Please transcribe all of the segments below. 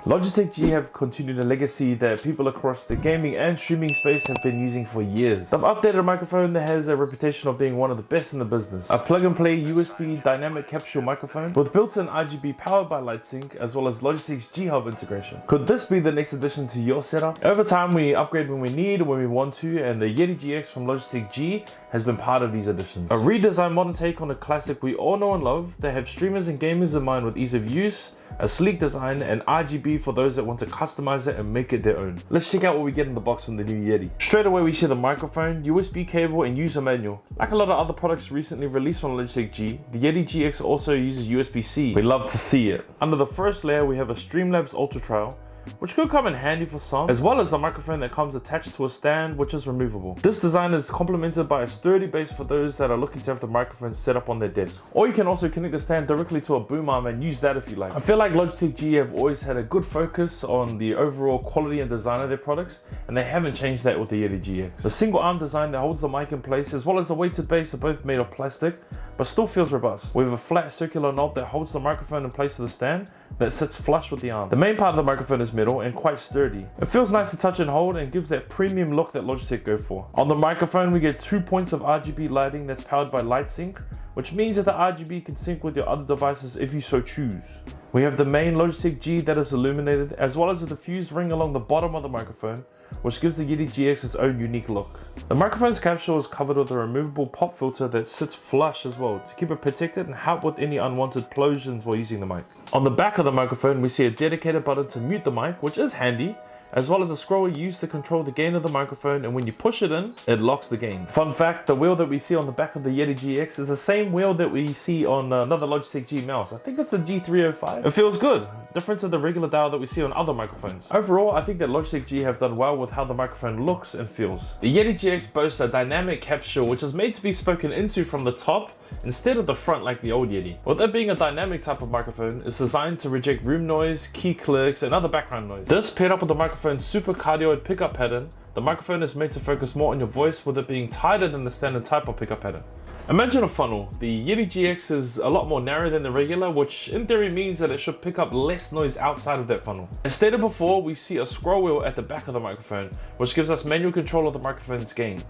Logitech G have continued a legacy that people across the gaming and streaming space have been using for years. They've updated a microphone that has a reputation of being one of the best in the business. A plug-and-play USB dynamic capsule microphone with built-in RGB powered by LightSync, as well as Logitech's G Hub integration. Could this be the next addition to your setup? Over time, we upgrade when we need or when we want to, and the Yeti GX from Logitech G has been part of these additions. A redesigned modern take on a classic we all know and love. They have streamers and gamers in mind with ease of use, a sleek design, and RGB for those that want to customize it and make it their own. Let's check out what we get in the box from the new Yeti. Straight away we see the microphone, USB cable, and user manual. Like a lot of other products recently released from Logitech G, the Yeti GX also uses USB-C. We love to see it. Under the first layer we have a Streamlabs Ultra Trial, which could come in handy for some, as well as the microphone that comes attached to a stand which is removable. This design is complemented by a sturdy base for those that are looking to have the microphone set up on their desk. Or you can also connect the stand directly to a boom arm and use that if you like. I feel like Logitech G have always had a good focus on the overall quality and design of their products, and they haven't changed that with the Yeti GX. The single arm design that holds the mic in place, as well as the weighted base, are both made of plastic, but still feels robust. We have a flat circular knob that holds the microphone in place of the stand that sits flush with the arm. The main part of the microphone is metal and quite sturdy. It feels nice to touch and hold and gives that premium look that Logitech go for. On the microphone we get 2 points of RGB lighting that's powered by LightSync, which means that the RGB can sync with your other devices if you so choose. We have the main Logitech G that is illuminated, as well as a diffused ring along the bottom of the microphone, which gives the Yeti GX its own unique look. The microphone's capsule is covered with a removable pop filter that sits flush as well to keep it protected and help with any unwanted explosions while using the mic. On the back of the microphone we see a dedicated button to mute the mic, which is handy, as well as a scroll used to control the gain of the microphone, and when you push it in, it locks the gain. Fun fact, the wheel that we see on the back of the Yeti GX is the same wheel that we see on another Logitech G mouse. I think it's the G305. It feels good, different to the regular dial that we see on other microphones. Overall, I think that Logitech G have done well with how the microphone looks and feels. The Yeti GX boasts a dynamic capsule which is made to be spoken into from the top instead of the front like the old Yeti. With it being a dynamic type of microphone, it's designed to reject room noise, key clicks, and other background noise. This paired up with the microphone's super cardioid pickup pattern, the microphone is made to focus more on your voice, with it being tighter than the standard type of pickup pattern. Imagine a funnel. The Yeti GX is a lot more narrow than the regular, which in theory means that it should pick up less noise outside of that funnel. As stated before, we see a scroll wheel at the back of the microphone, which gives us manual control of the microphone's gain.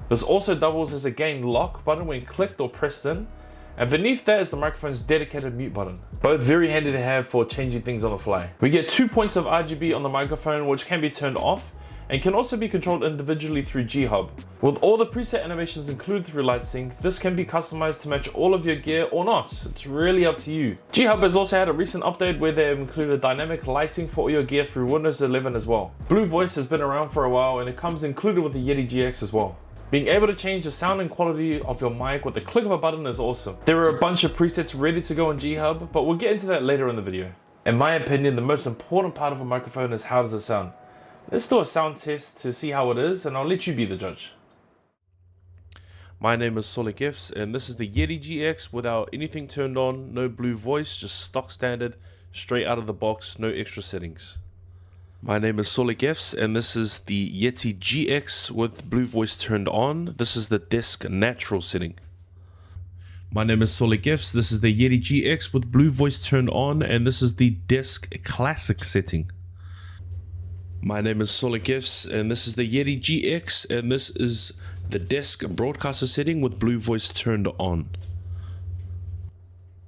This also doubles as a gain lock button when clicked or pressed in, and beneath that is the microphone's dedicated mute button. Both very handy to have for changing things on the fly. We get 2 points of RGB on the microphone, which can be turned off and can also be controlled individually through G Hub. With all the preset animations included through LightSync, this can be customized to match all of your gear or not. It's really up to you. G Hub has also had a recent update where they have included dynamic lighting for all your gear through Windows 11 as well. Blue Voice has been around for a while, and it comes included with the Yeti GX as well. Being able to change the sound and quality of your mic with the click of a button is awesome. There are a bunch of presets ready to go on G Hub, but we'll get into that later in the video. In my opinion, the most important part of a microphone is how does it sound. Let's do a sound test to see how it is, and I'll let you be the judge. My name is soleKEFS, and this is the Yeti GX without anything turned on, no blue voice, just stock standard, straight out of the box, no extra settings. My name is soleKEFS, and this is the Yeti GX with blue voice turned on. This is the desk natural setting. My name is soleKEFS, this is the Yeti GX with blue voice turned on, and this is the desk classic setting. My name is soleKEFS, and this is the Yeti GX, and this is the desk broadcaster setting with blue voice turned on.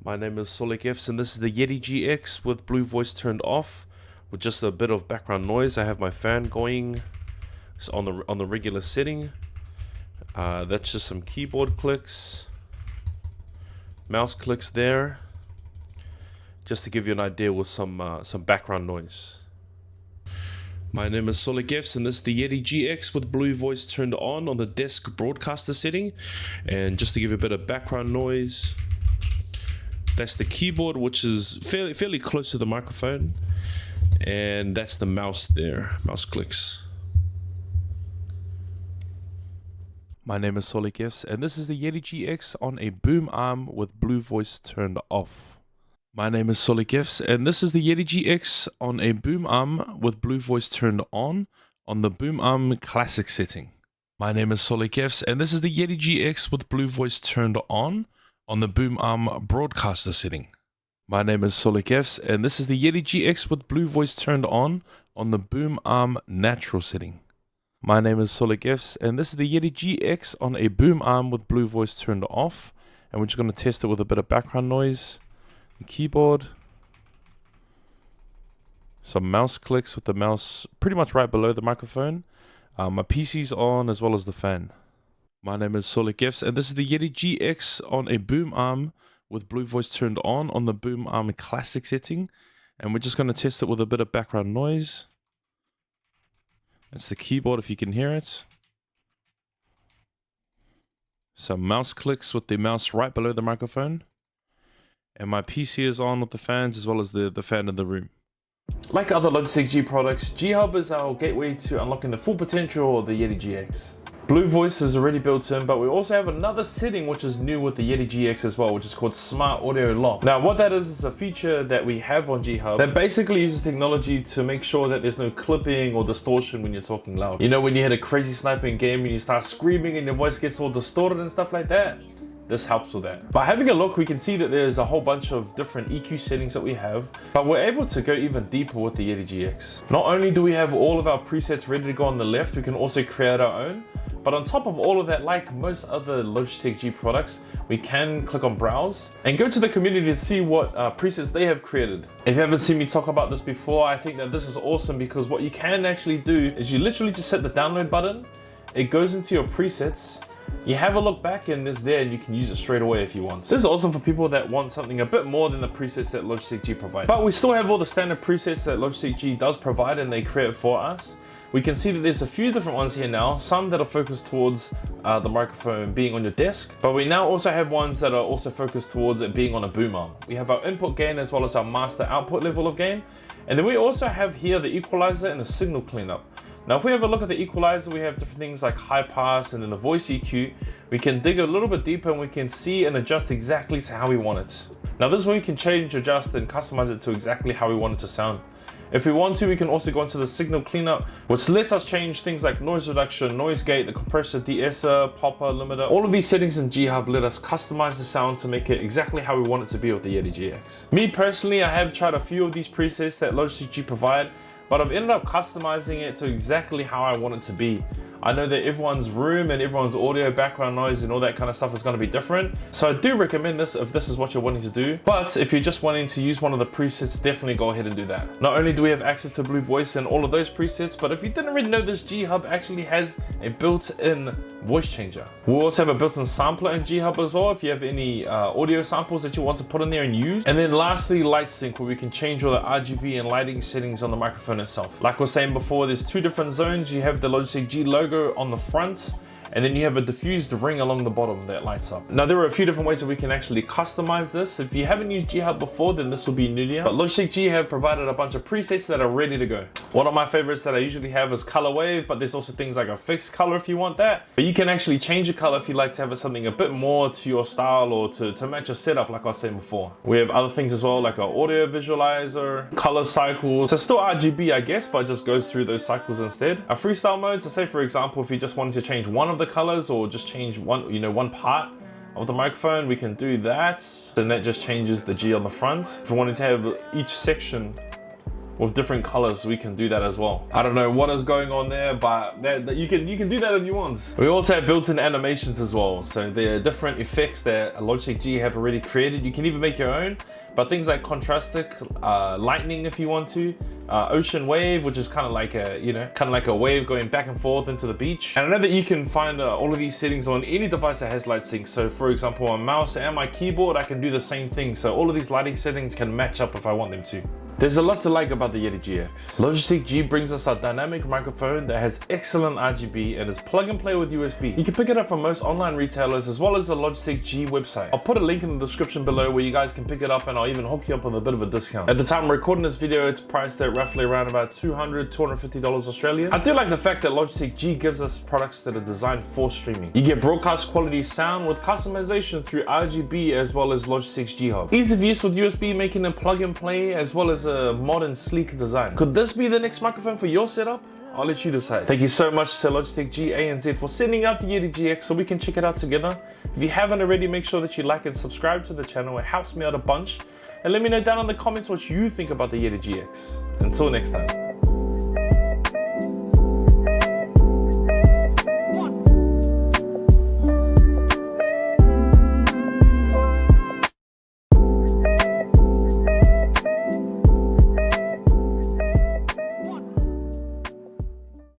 My name is soleKEFS, and this is the Yeti GX with blue voice turned off. With just a bit of background noise. I have my fan going. It's on the regular setting. That's just some keyboard clicks, mouse clicks there, just to give you an idea with some background noise. My name is soleKEFS, and this is the Yeti GX with blue voice turned on the desk broadcaster setting. And just to give you a bit of background noise, that's the keyboard, which is fairly close to the microphone. And that's the mouse there, mouse clicks. My name is soleKEFS, and this is the Yeti GX on a boom arm with blue voice turned off. My name is soleKEFS, and this is the Yeti GX on a boom arm with blue voice turned on the boom arm classic setting. My name is soleKEFS, and this is the Yeti GX with blue voice turned on the boom arm broadcaster setting. My name is soleKEFS, and this is the Yeti GX with blue voice turned on the boom arm natural setting. My name is soleKEFS, and this is the Yeti GX on a boom arm with blue voice turned off, and we're just going to test it with a bit of background noise, the keyboard, some mouse clicks with the mouse pretty much right below the microphone, my PC's on as well as the fan. My name is soleKEFS, and this is the Yeti GX on a boom arm with blue voice turned on the boom arm classic setting, and we're just going to test it with a bit of background noise. It's the keyboard if you can hear it. Some mouse clicks with the mouse right below the microphone, and my PC is on with the fans as well as the fan in the room. Like other Logitech G products, G Hub is our gateway to unlocking the full potential of the Yeti GX. Blue voice is already built in, but we also have another setting which is new with the Yeti GX as well, which is called Smart Audio Lock. Now what that is a feature that we have on G Hub that basically uses technology to make sure that there's no clipping or distortion when you're talking loud. You know, when you hit a crazy sniping game and you start screaming and your voice gets all distorted and stuff like that? This helps with that. By having a look, we can see that there's a whole bunch of different EQ settings that we have, but we're able to go even deeper with the Yeti GX. Not only do we have all of our presets ready to go on the left, we can also create our own. But on top of all of that, like most other Logitech G products, we can click on browse and go to the community to see what presets they have created. If you haven't seen me talk about this before, I think that this is awesome because what you can actually do is you literally just hit the download button, it goes into your presets, you have a look back and it's there and you can use it straight away if you want. This is awesome for people that want something a bit more than the presets that Logitech G provide. But we still have all the standard presets that Logitech G does provide and they create for us. We can see that there's a few different ones here now, some that are focused towards the microphone being on your desk, but we now also have ones that are also focused towards it being on a boom arm. We have our input gain as well as our master output level of gain, and then we also have here the equalizer and the signal cleanup. Now if we have a look at the equalizer, we have different things like high pass and then the voice EQ. We can dig a little bit deeper and we can see and adjust exactly to how we want it. Now this is where we can change, adjust and customize it to exactly how we want it to sound. If we want to, we can also go into the signal cleanup, which lets us change things like noise reduction, noise gate, the compressor, de-esser, popper, limiter. All of these settings in G Hub let us customize the sound to make it exactly how we want it to be with the Yeti GX. Me personally, I have tried a few of these presets that Logitech G provide, but I've ended up customizing it to exactly how I want it to be. I know that everyone's room and everyone's audio, background noise and all that kind of stuff is going to be different. So I do recommend this if this is what you're wanting to do. But if you're just wanting to use one of the presets, definitely go ahead and do that. Not only do we have access to blue voice and all of those presets, but if you didn't already know, this G Hub actually has a built-in voice changer. We'll also have a built-in sampler in G Hub as well if you have any audio samples that you want to put in there and use. And then lastly, light sync, where we can change all the RGB and lighting settings on the microphone itself. Like I was saying before, there's two different zones. You have the Logitech G logo on the front, and then you have a diffused ring along the bottom that lights up. Now there are a few different ways that we can actually customize this. If you haven't used G Hub before, then this will be new to you. But Logitech G have provided a bunch of presets that are ready to go. One of my favorites that I usually have is color wave, but there's also things like a fixed color if you want that. But you can actually change the color if you like to have something a bit more to your style or to match your setup, like I was saying before. We have other things as well, like an audio visualizer, color cycles. So still RGB, I guess, but it just goes through those cycles instead. A freestyle mode, so say for example, if you just wanted to change one of the colors or just change one part of the microphone, we can do that. Then that just changes the G on the front. If we wanted to have each section with different colors, we can do that as well. I don't know what is going on there, but you can do that if you want. We also have built-in animations as well. So there are different effects that Logitech G have already created. You can even make your own, but things like contrastic, lightning if you want to, ocean wave, which is kind of like a wave going back and forth into the beach. And I know that you can find all of these settings on any device that has light sync. So for example, on mouse and my keyboard, I can do the same thing. So all of these lighting settings can match up if I want them to. There's a lot to like about the Yeti GX. Logitech G brings us a dynamic microphone that has excellent RGB and is plug and play with USB. You can pick it up from most online retailers as well as the Logitech G website. I'll put a link in the description below where you guys can pick it up, and I'll even hook you up with a bit of a discount. At the time I'm recording this video, it's priced at roughly around about $250 Australian. I do like the fact that Logitech G gives us products that are designed for streaming. You get broadcast quality sound with customization through RGB as well as Logitech G Hub. Ease of use with USB, making it plug and play as well as a modern sleek design. Could this be the next microphone for your setup? I'll let you decide. Thank you so much to Logitech G ANZ for sending out the Yeti GX so we can check it out together. If you haven't already, make sure that you like and subscribe to the channel. It helps me out a bunch. and let me know down in the comments what you think about the Yeti GX. Until next time.